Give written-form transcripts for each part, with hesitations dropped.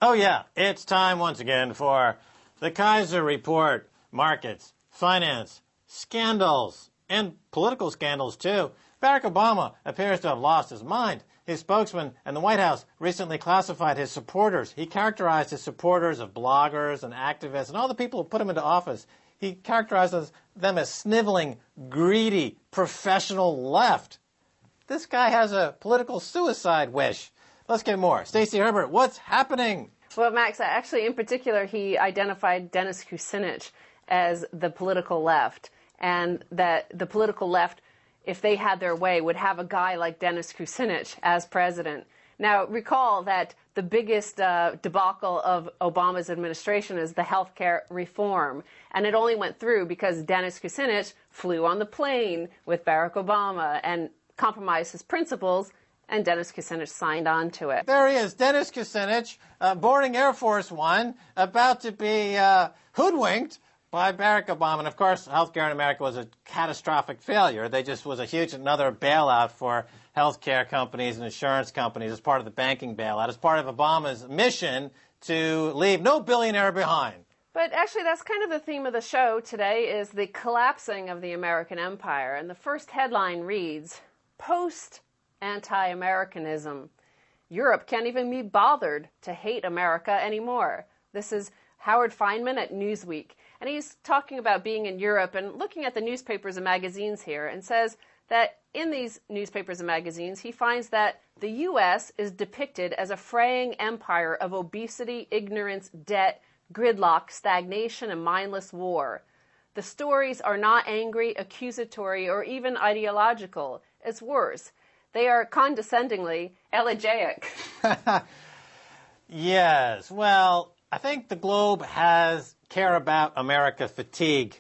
Oh yeah, it's time once again for the Keiser Report. Markets, finance, scandals, and political scandals too. Barack Obama appears to have lost his mind. His spokesman and the White House recently classified his supporters. He characterized his supporters of bloggers and activists and all the people who put him into office. He characterizes them as sniveling, greedy, professional left. This guy has a political suicide wish. Let's get more. Stacy Herbert, what's happening? Well, Max, actually, in particular, he identified Dennis Kucinich as the political left, and that the political left, if they had their way, would have a guy like Dennis Kucinich as president. Now, recall that the biggest debacle of Obama's administration is the health care reform, and it only went through because Dennis Kucinich flew on the plane with Barack Obama and compromised his principles, and Dennis Kucinich signed on to it. There he is, Dennis Kucinich, boarding Air Force One, about to be hoodwinked by Barack Obama. And of course, healthcare in America was a catastrophic failure. They just was a huge another bailout for healthcare companies and insurance companies as part of the banking bailout, as part of Obama's mission to leave no billionaire behind. But actually, that's kind of the theme of the show today, is the collapsing of the American empire. And the first headline reads, Post-Anti-Americanism. Europe can't even be bothered to hate America anymore. This is Howard Feynman at Newsweek. And he's talking about being in Europe and looking at the newspapers and magazines here, and says that in these newspapers and magazines, he finds that the U.S. is depicted as a fraying empire of obesity, ignorance, debt, gridlock, stagnation, and mindless war. The stories are not angry, accusatory, or even ideological. It's worse. They are condescendingly elegiac. Yes, well, I think the Globe has care about America fatigue.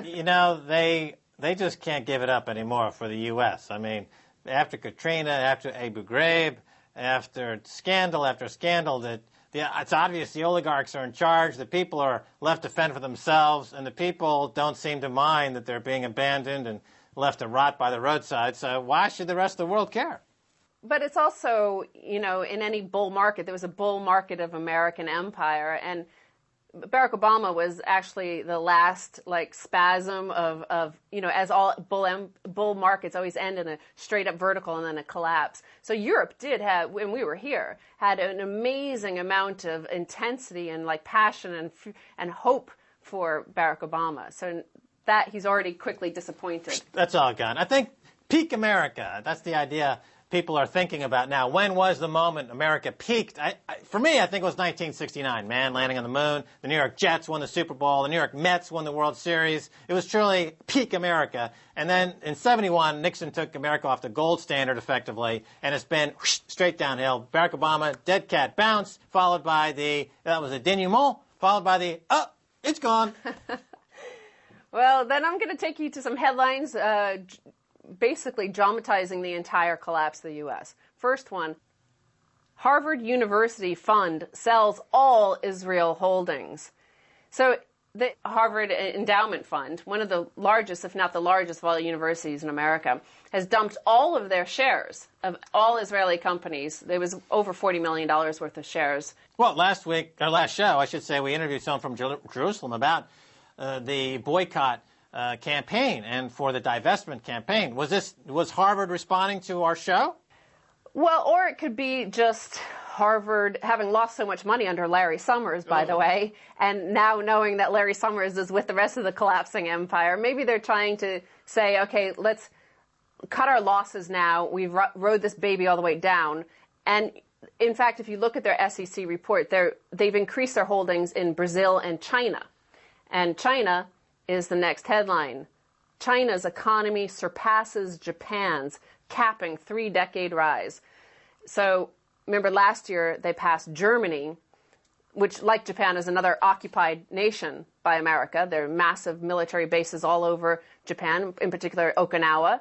You know, they just can't give it up anymore for the U.S. I mean, after Katrina, after Abu Ghraib, after scandal, that it's obvious the oligarchs are in charge, the people are left to fend for themselves, and the people don't seem to mind that they're being abandoned and left to rot by the roadside, so why should the rest of the world care? But it's also, you know, in any bull market, there was a bull market of American empire, and Barack Obama was actually the last, like, spasm of you know, as all bull markets always end in a straight-up vertical and then a collapse. So Europe did have, when we were here, had an amazing amount of intensity and, like, passion and hope for Barack Obama. So that he's already quickly disappointed. That's all gone. I think peak America, that's the idea people are thinking about now. When was the moment America peaked? For me, I think it was 1969. Man landing on the moon. The New York Jets won the Super Bowl. The New York Mets won the World Series. It was truly peak America. And then in 71, Nixon took America off the gold standard effectively, and it's been straight downhill. Barack Obama, dead cat bounce, followed by that was a denouement, followed by it's gone. Well, then I'm going to take you to some headlines basically dramatizing the entire collapse of the U.S. First one, Harvard University Fund sells all Israel holdings. So the Harvard Endowment Fund, one of the largest, if not the largest of all universities in America, has dumped all of their shares of all Israeli companies. There was over $40 million worth of shares. Well, last show, I should say, we interviewed someone from Jerusalem about the boycott campaign and for the divestment campaign. Was Harvard responding to our show? Well, or it could be just Harvard having lost so much money under Larry Summers, by the way, and now knowing that Larry Summers is with the rest of the collapsing empire. Maybe they're trying to say, okay, let's cut our losses now. We've rode this baby all the way down. And in fact, if you look at their SEC report, they've increased their holdings in Brazil and China. And China is the next headline. China's economy surpasses Japan's, capping 3-decade rise. So remember last year they passed Germany, which, like Japan, is another occupied nation by America. There are massive military bases all over Japan, in particular Okinawa.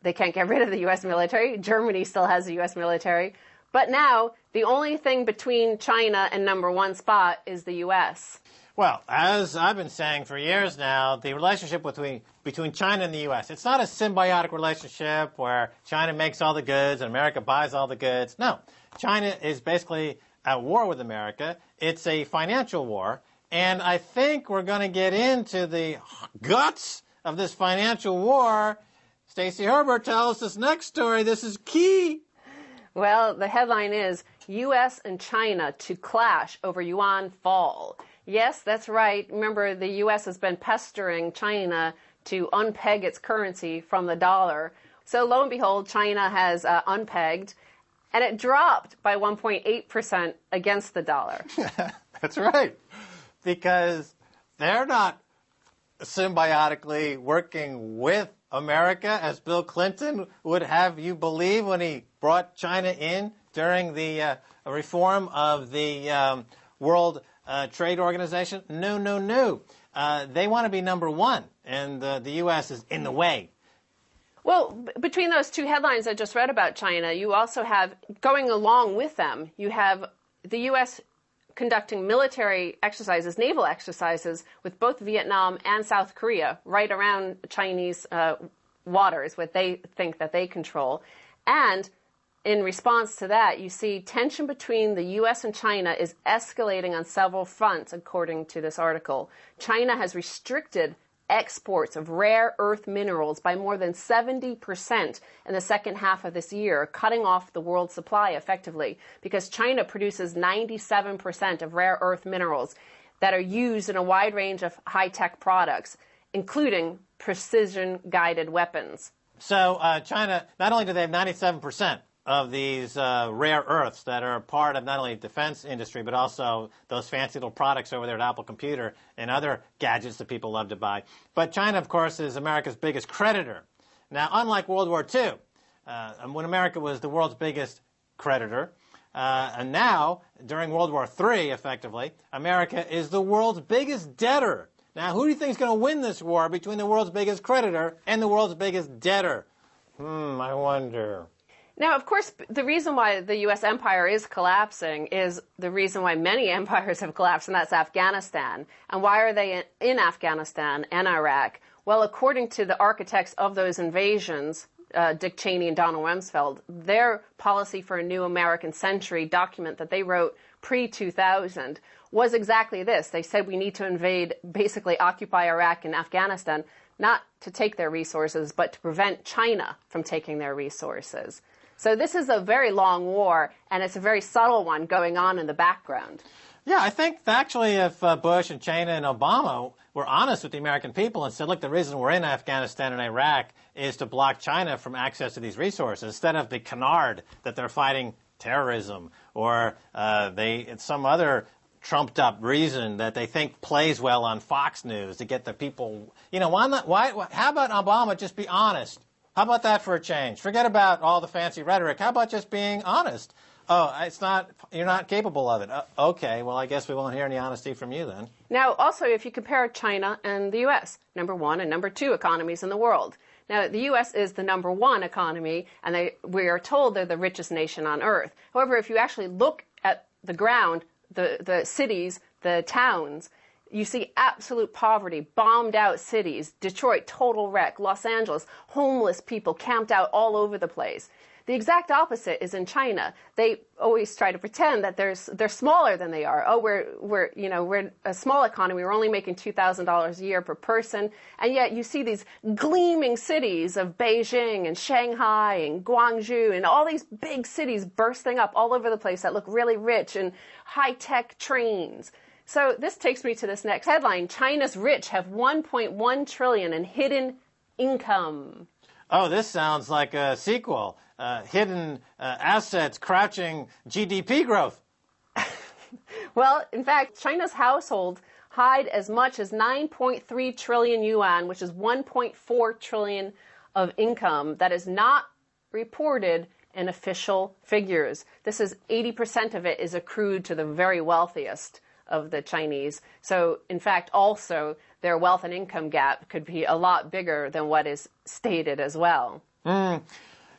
They can't get rid of the U.S. military. Germany still has the U.S. military. But now the only thing between China and number one spot is the U.S. Well, as I've been saying for years now, the relationship between China and the U.S., it's not a symbiotic relationship where China makes all the goods and America buys all the goods. No, China is basically at war with America. It's a financial war. And I think we're going to get into the guts of this financial war. Stacy Herbert tells us next story. This is key. Well, the headline is U.S. and China to clash over yuan fall. Yes, that's right. Remember, the U.S. has been pestering China to unpeg its currency from the dollar. So lo and behold, China has unpegged, and it dropped by 1.8% against the dollar. That's right, because they're not symbiotically working with America, as Bill Clinton would have you believe when he brought China in during the reform of the World Trade Organization. No, no, no. They want to be number one, and the U.S. is in the way. Well, between those two headlines I just read about China, you also have, going along with them, you have the U.S. conducting military exercises, naval exercises, with both Vietnam and South Korea right around Chinese waters, what they think that they control. And in response to that, you see tension between the U.S. and China is escalating on several fronts, according to this article. China has restricted exports of rare earth minerals by more than 70% in the second half of this year, cutting off the world supply effectively, because China produces 97% of rare earth minerals that are used in a wide range of high-tech products, including precision-guided weapons. So China, not only do they have 97% of these rare earths that are part of not only the defense industry, but also those fancy little products over there at Apple Computer and other gadgets that people love to buy. But China, of course, is America's biggest creditor. Now, unlike World War II, when America was the world's biggest creditor, and now, during World War III, effectively, America is the world's biggest debtor. Now, who do you think is going to win this war between the world's biggest creditor and the world's biggest debtor? I wonder. Now, of course, the reason why the U.S. empire is collapsing is the reason why many empires have collapsed, and that's Afghanistan. And why are they in Afghanistan and Iraq? Well, according to the architects of those invasions, Dick Cheney and Donald Rumsfeld, their policy for a new American century document that they wrote pre-2000 was exactly this. They said we need to invade, basically occupy Iraq and Afghanistan, not to take their resources, but to prevent China from taking their resources. So this is a very long war, and it's a very subtle one going on in the background. Yeah, I think actually if Bush and Cheney and Obama were honest with the American people and said, look, the reason we're in Afghanistan and Iraq is to block China from access to these resources, instead of the canard that they're fighting terrorism or some other trumped-up reason that they think plays well on Fox News to get the people, how about Obama just be honest? How about that for a change? Forget about all the fancy rhetoric. How about just being honest? Oh, you're not capable of it. Okay, well, I guess we won't hear any honesty from you then. Now, also, if you compare China and the U.S., number one and number two economies in the world. Now, the U.S. is the number one economy, and we are told they're the richest nation on earth. However, if you actually look at the ground, the cities, the towns, you see absolute poverty, bombed out cities, Detroit, total wreck, Los Angeles, homeless people camped out all over the place. The exact opposite is in China. They always try to pretend that they're smaller than they are. Oh, we're a small economy. We're only making $2,000 a year per person, and yet you see these gleaming cities of Beijing and Shanghai and Guangzhou and all these big cities bursting up all over the place that look really rich and high-tech trains. So this takes me to this next headline. China's rich have $1.1 trillion in hidden income. Oh, this sounds like a sequel. Hidden assets, crouching GDP growth. Well, in fact, China's households hide as much as 9.3 trillion yuan, which is 1.4 trillion of income that is not reported in official figures. This is 80% of it is accrued to the very wealthiest of the Chinese. So, in fact, also their wealth and income gap could be a lot bigger than what is stated as well.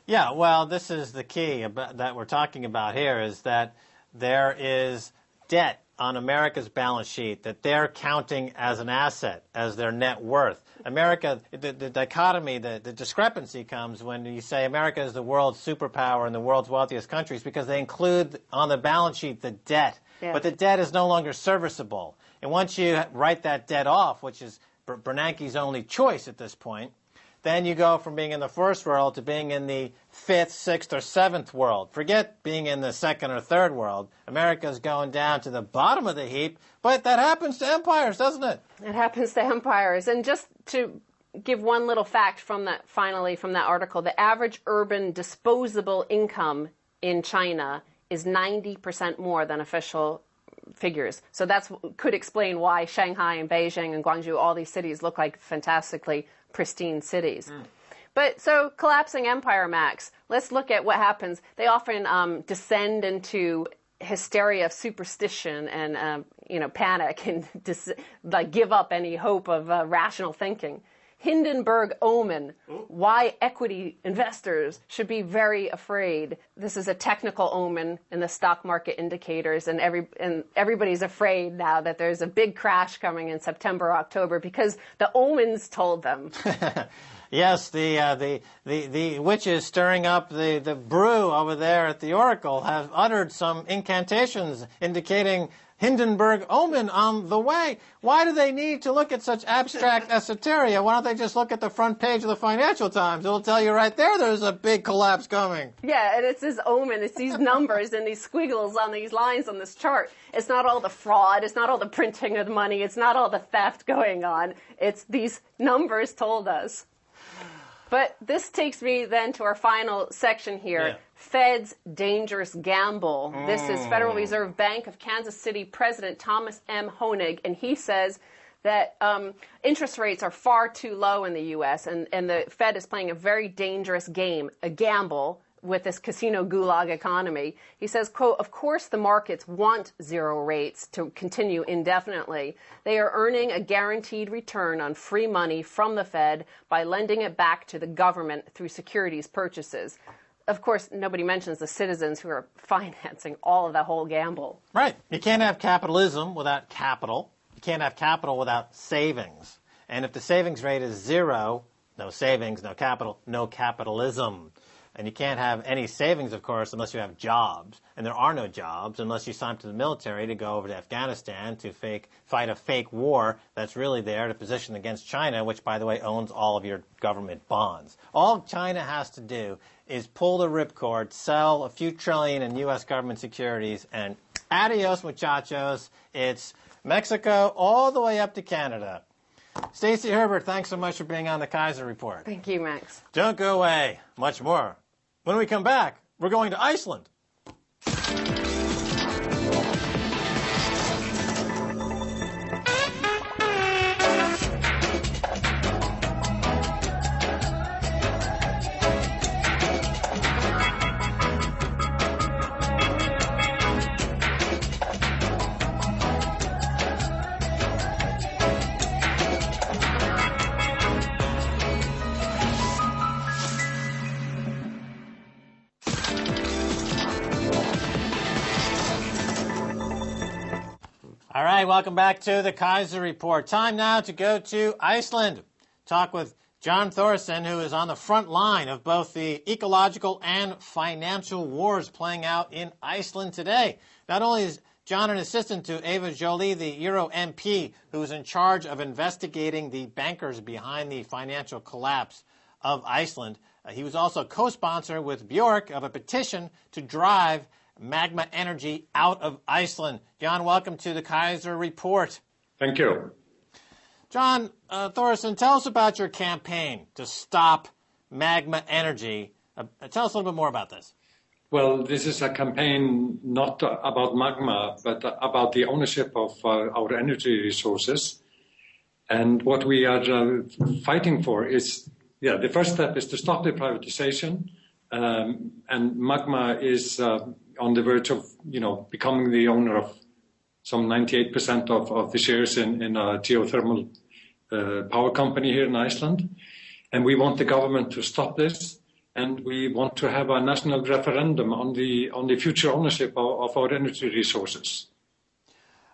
Yeah, well, this is the key that we're talking about here, is that there is debt on America's balance sheet that they're counting as an asset, as their net worth. America, the dichotomy, the discrepancy comes when you say America is the world's superpower and the world's wealthiest countries because they include on the balance sheet the debt. Yeah. But the debt is no longer serviceable. And once you write that debt off, which is Bernanke's only choice at this point, then you go from being in the first world to being in the fifth, sixth, or seventh world. Forget being in the second or third world. America's going down to the bottom of the heap, but that happens to empires, doesn't it? It happens to empires. And just to give one little fact from that, finally, from that article, the average urban disposable income in China is 90% more than official figures. So that could explain why Shanghai and Beijing and Guangzhou, all these cities look like fantastically pristine cities. But so collapsing empire, Max, let's look at what happens. They often descend into hysteria of superstition and panic and like give up any hope of rational thinking. Hindenburg omen, why equity investors should be very afraid. This is a technical omen in the stock market indicators, and everybody's afraid now that there's a big crash coming in September or October because the omens told them. Yes, the witches stirring up the brew over there at the Oracle have uttered some incantations indicating Hindenburg omen on the way. Why do they need to look at such abstract esoteria? Why don't they just look at the front page of the Financial Times? It'll tell you right there there's a big collapse coming. Yeah, and it's this omen. It's these numbers and these squiggles on these lines on this chart. It's not all the fraud. It's not all the printing of the money. It's not all the theft going on. It's these numbers told us. But this takes me then to our final section here. Yeah. Fed's dangerous gamble. This is Federal Reserve Bank of Kansas City President Thomas M. Honig, and he says that interest rates are far too low in the U.S., and the Fed is playing a very dangerous game, a gamble, with this casino gulag economy. He says, quote, of course the markets want zero rates to continue indefinitely. They are earning a guaranteed return on free money from the Fed by lending it back to the government through securities purchases. Of course, nobody mentions the citizens who are financing all of that whole gamble. Right. You can't have capitalism without capital. You can't have capital without savings. And if the savings rate is zero, no savings, no capital, no capitalism. And you can't have any savings, of course, unless you have jobs. And there are no jobs unless you sign up to the military to go over to Afghanistan to fight a fake war that's really there to position against China, which, by the way, owns all of your government bonds. All China has to do is pull the ripcord, sell a few trillion in U.S. government securities, and adios, muchachos. It's Mexico all the way up to Canada. Stacy Herbert, thanks so much for being on the Keiser Report. Thank you, Max. Don't go away. Much more. When we come back, we're going to Iceland. All right, welcome back to the Keiser Report. Time now to go to Iceland. Talk with John Thorsen, who is on the front line of both the ecological and financial wars playing out in Iceland today. Not only is John an assistant to Eva Joly, the Euro MP, who is in charge of investigating the bankers behind the financial collapse of Iceland, he was also co-sponsor with Bjork of a petition to drive Magma Energy out of Iceland. John, welcome to the Keiser Report. Thank you. John Thorsen, tell us about your campaign to stop Magma Energy. Tell us a little bit more about this. Well, this is a campaign not about Magma, but about the ownership of our energy resources. And what we are fighting for is, the first step is to stop the privatization. And Magma is on the verge of, becoming the owner of some 98% of the shares in a geothermal power company here in Iceland. And we want the government to stop this. And we want to have a national referendum on the future ownership of our energy resources.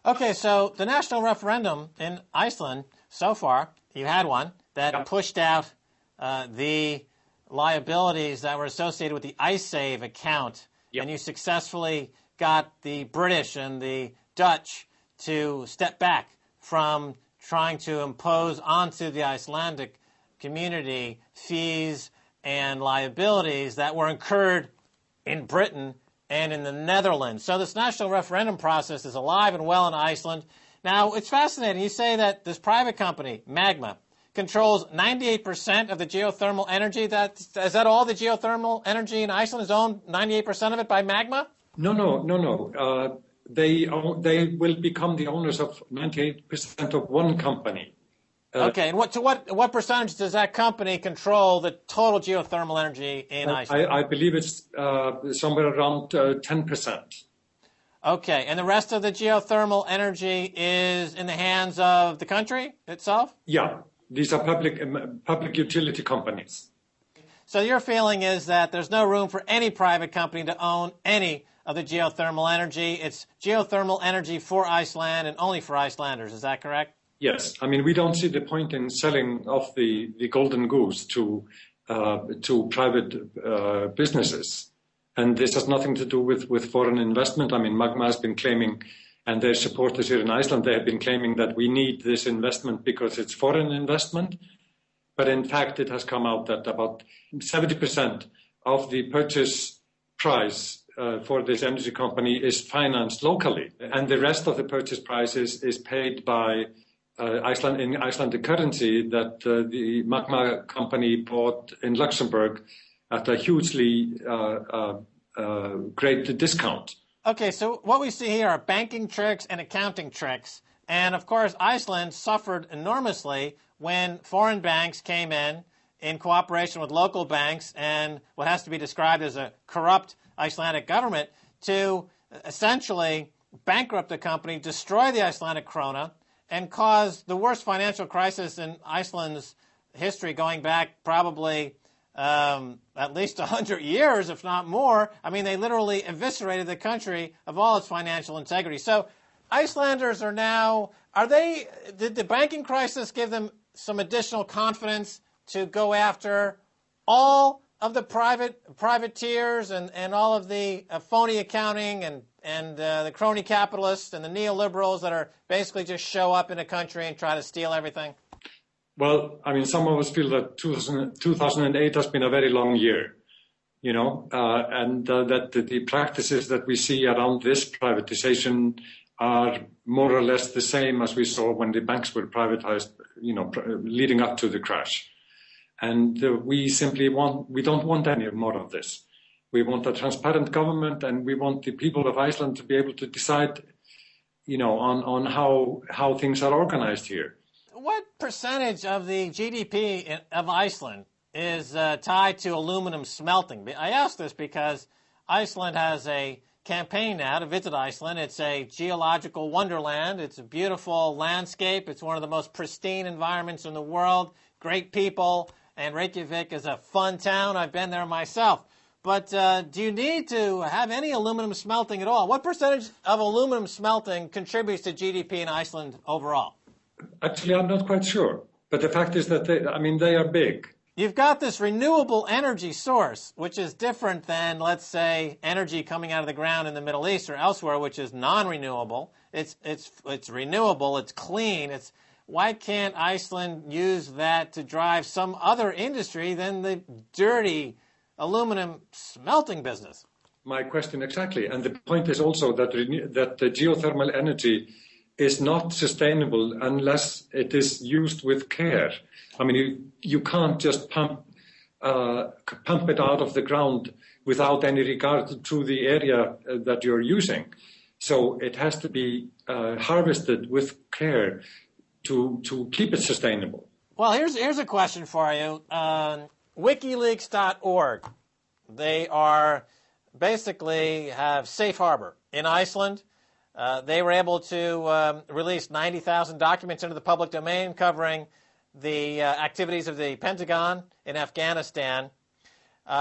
Okay, so the national referendum in Iceland, so far, you had one that pushed out the liabilities that were associated with the iSave account, and you successfully got the British and the Dutch to step back from trying to impose onto the Icelandic community fees and liabilities that were incurred in Britain and in the Netherlands. So this national referendum process is alive and well in Iceland. Now, it's fascinating. You say that this private company, Magma, controls 98% of the geothermal energy. Is that all the geothermal energy in Iceland is owned, 98% of it by Magma? No. They will become the owners of 98% of one company. Okay, and what percentage does that company control the total geothermal energy in Iceland? I believe it's somewhere around 10%. Okay, and the rest of the geothermal energy is in the hands of the country itself? Yeah, these are public utility companies. So your feeling is that there's no room for any private company to own any of the geothermal energy. It's geothermal energy for Iceland and only for Icelanders. Is that correct? Yes. I mean, we don't see the point in selling off the golden goose to private businesses. And this has nothing to do with foreign investment. I mean, Magma has been claiming, and their supporters here in Iceland, they have been claiming that we need this investment because it's foreign investment. But in fact, it has come out that about 70% of the purchase price for this energy company is financed locally. And the rest of the purchase price is paid by Iceland in Icelandic currency that the Magma company bought in Luxembourg at a hugely great discount. Okay, so what we see here are banking tricks and accounting tricks. And of course, Iceland suffered enormously when foreign banks came in cooperation with local banks and what has to be described as a corrupt Icelandic government to essentially bankrupt the company, destroy the Icelandic krona, and cause the worst financial crisis in Iceland's history going back probably at least 100 years, if not more. I mean, they literally eviscerated the country of all its financial integrity. So Icelanders are now, did the banking crisis give them some additional confidence to go after all of the privateers and all of the phony accounting and the crony capitalists and the neoliberals that are basically just show up in a country and try to steal everything? Well, I mean, some of us feel that 2008 has been a very long year, you know, and that the practices that we see around this privatization are more or less the same as we saw when the banks were privatized, you know, leading up to the crash. And we don't want any more of this. We want a transparent government, and we want the people of Iceland to be able to decide, you know, on how things are organized here. What percentage of the GDP of Iceland is tied to aluminum smelting? I ask this because Iceland has a campaign now to visit Iceland. It's a geological wonderland. It's a beautiful landscape. It's one of the most pristine environments in the world. Great people. And Reykjavik is a fun town. I've been there myself. But do you need to have any aluminum smelting at all? What percentage of aluminum smelting contributes to GDP in Iceland overall? Actually, I'm not quite sure. But the fact is that they are big. You've got this renewable energy source, which is different than, let's say, energy coming out of the ground in the Middle East or elsewhere, which is non-renewable. It's renewable. It's clean. Why can't Iceland use that to drive some other industry than the dirty aluminum smelting business? My question exactly. And the point is also that the geothermal energy is not sustainable unless it is used with care. I mean, you can't just pump it out of the ground without any regard to the area that you're using. So it has to be harvested with care to keep it sustainable. Well, here's a question for you. WikiLeaks.org, they are basically have safe harbor in Iceland. They were able to release 90,000 documents into the public domain covering the activities of the Pentagon in Afghanistan.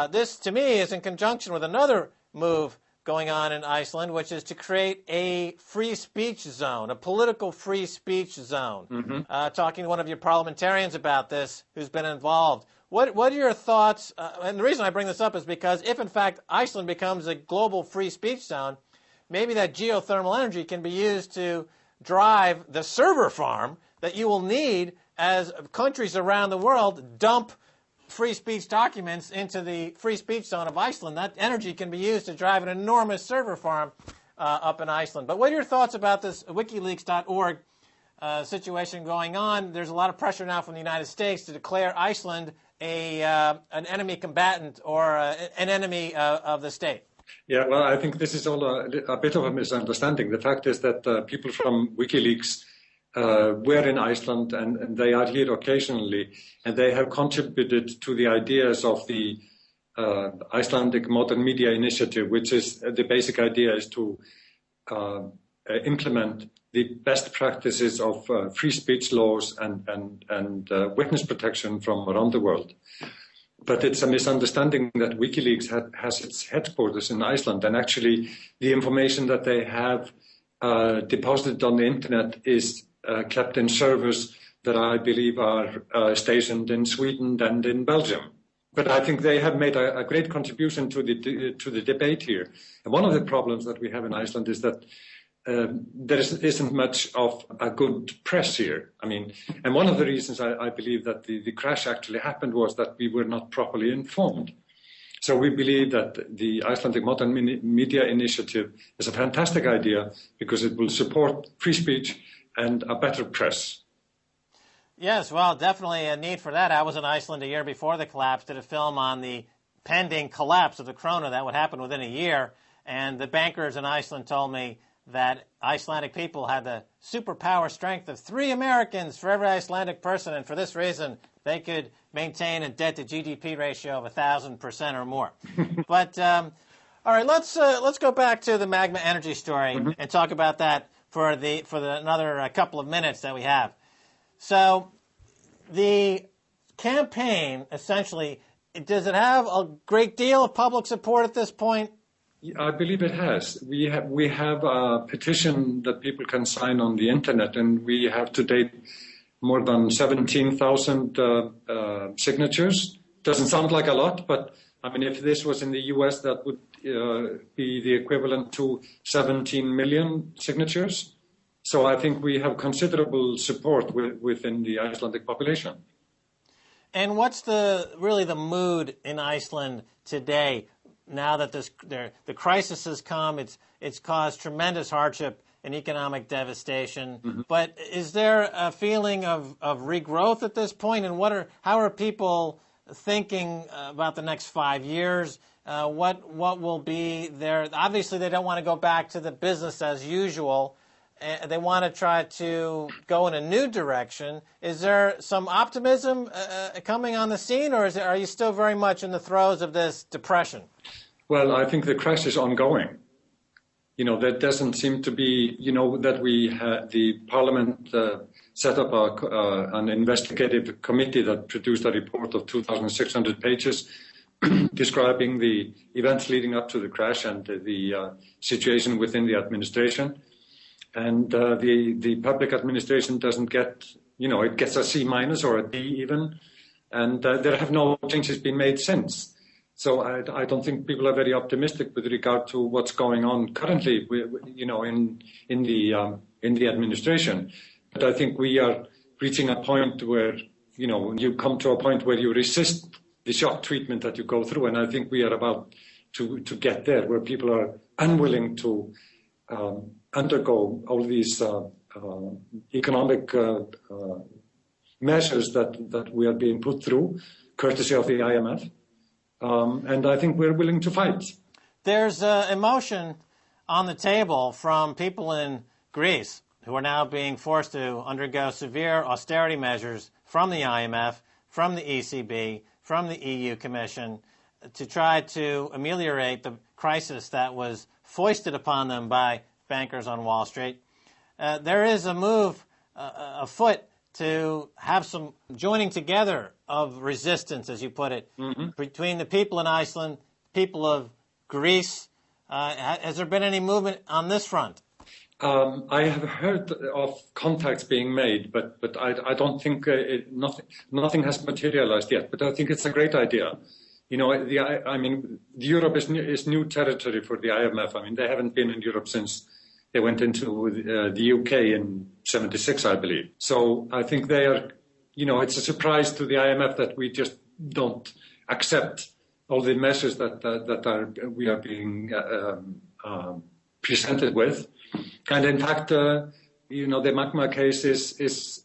This, to me, is in conjunction with another move going on in Iceland, which is to create a free speech zone, a political free speech zone. Talking to one of your parliamentarians about this who's been involved. What are your thoughts? And the reason I bring this up is because if, in fact, Iceland becomes a global free speech zone, maybe that geothermal energy can be used to drive the server farm that you will need as countries around the world dump free speech documents into the free speech zone of Iceland. That energy can be used to drive an enormous server farm up in Iceland. But what are your thoughts about this WikiLeaks.org situation going on? There's a lot of pressure now from the United States to declare Iceland an enemy combatant or an enemy of the state. Yeah, well, I think this is all a bit of a misunderstanding. The fact is that people from WikiLeaks were in Iceland and they are here occasionally, and they have contributed to the ideas of the Icelandic Modern Media Initiative, which is the basic idea is to implement the best practices of free speech laws and witness protection from around the world. But it's a misunderstanding that WikiLeaks has its headquarters in Iceland, and actually the information that they have deposited on the internet is kept in servers that I believe are stationed in Sweden and in Belgium. But I think they have made a great contribution to the debate here. And one of the problems that we have in Iceland is that there isn't much of a good press here. I mean, and one of the reasons I believe that the crash actually happened was that we were not properly informed. So we believe that the Icelandic Modern Media Initiative is a fantastic idea because it will support free speech and a better press. Yes, well, definitely a need for that. I was in Iceland a year before the collapse, did a film on the pending collapse of the krona that would happen within a year, and the bankers in Iceland told me that Icelandic people had the superpower strength of 3 Americans for every Icelandic person, and for this reason, they could maintain a debt-to-GDP ratio of 1,000% or more. But, all right, let's go back to the Magma Energy story and talk about that for another couple of minutes that we have. So the campaign, essentially, does it have a great deal of public support at this point? I believe it has. We have a petition that people can sign on the internet, and we have to date more than 17,000 signatures. Doesn't sound like a lot, but I mean, if this was in the US, that would be the equivalent to 17 million signatures. So I think we have considerable support within the Icelandic population. And what's really the mood in Iceland today? Now that the crisis has come, it's caused tremendous hardship and economic devastation. But is there a feeling of regrowth at this point? And how are people thinking about the next 5 years? What will be there? Obviously, they don't want to go back to the business as usual. They want to try to go in a new direction. Is there some optimism coming on the scene, or are you still very much in the throes of this depression? Well, I think the crash is ongoing. There doesn't seem to be, that the Parliament set up an investigative committee that produced a report of 2,600 pages describing the events leading up to the crash and the situation within the administration. And the public administration doesn't get, it gets a C- or a D even. And there have no changes been made since. So I don't think people are very optimistic with regard to what's going on currently, in the administration. But I think we are reaching a point where, you come to a point where you resist the shock treatment that you go through. And I think we are about to get there, where people are unwilling to undergo all these economic measures that we are being put through, courtesy of the IMF. And I think we're willing to fight. There's emotion on the table from people in Greece who are now being forced to undergo severe austerity measures from the IMF, from the ECB, from the EU Commission to try to ameliorate the crisis that was foisted upon them by bankers on Wall Street. There is a move afoot to have some joining together of resistance, as you put it, between the people in Iceland, people of Greece, Has there been any movement on this front? I have heard of contacts being made, but I don't think nothing has materialized yet. But I think it's a great idea. You know, Europe is new territory for the IMF. I mean, they haven't been in Europe since they went into the UK in '76, I believe. So I think they are, you know, it's a surprise to the IMF that we just don't accept all the measures that we are being presented with. And in fact, you know, the Magma case is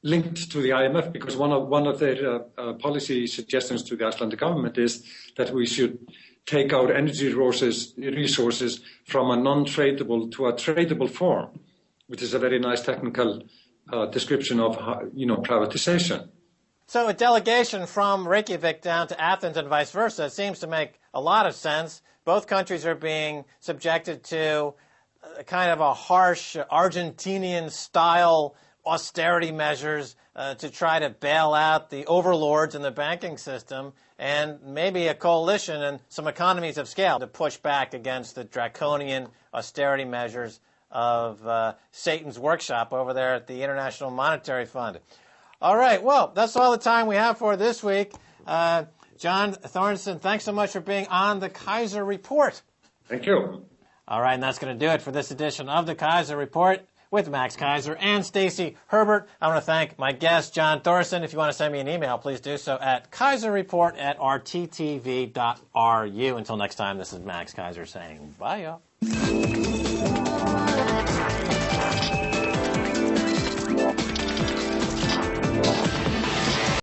linked to the IMF because one of their policy suggestions to the Icelandic government is that we should take our energy resources from a non-tradable to a tradable form, which is a very nice technical description of, you know, privatization. So a delegation from Reykjavik down to Athens and vice versa seems to make a lot of sense. Both countries are being subjected to kind of a harsh Argentinian-style austerity measures to try to bail out the overlords in the banking system, and maybe a coalition and some economies of scale to push back against the draconian austerity measures of Satan's workshop over there at the International Monetary Fund. All right, well, that's all the time we have for this week. John Thorstenson, thanks so much for being on the Keiser Report. Thank you. All right, and that's going to do it for this edition of the Keiser Report with Max Keiser and Stacy Herbert. I want to thank my guest, John Thorstenson. If you want to send me an email, please do so at keiserreport@rttv.ru. Until next time, this is Max Keiser saying bye, y'all.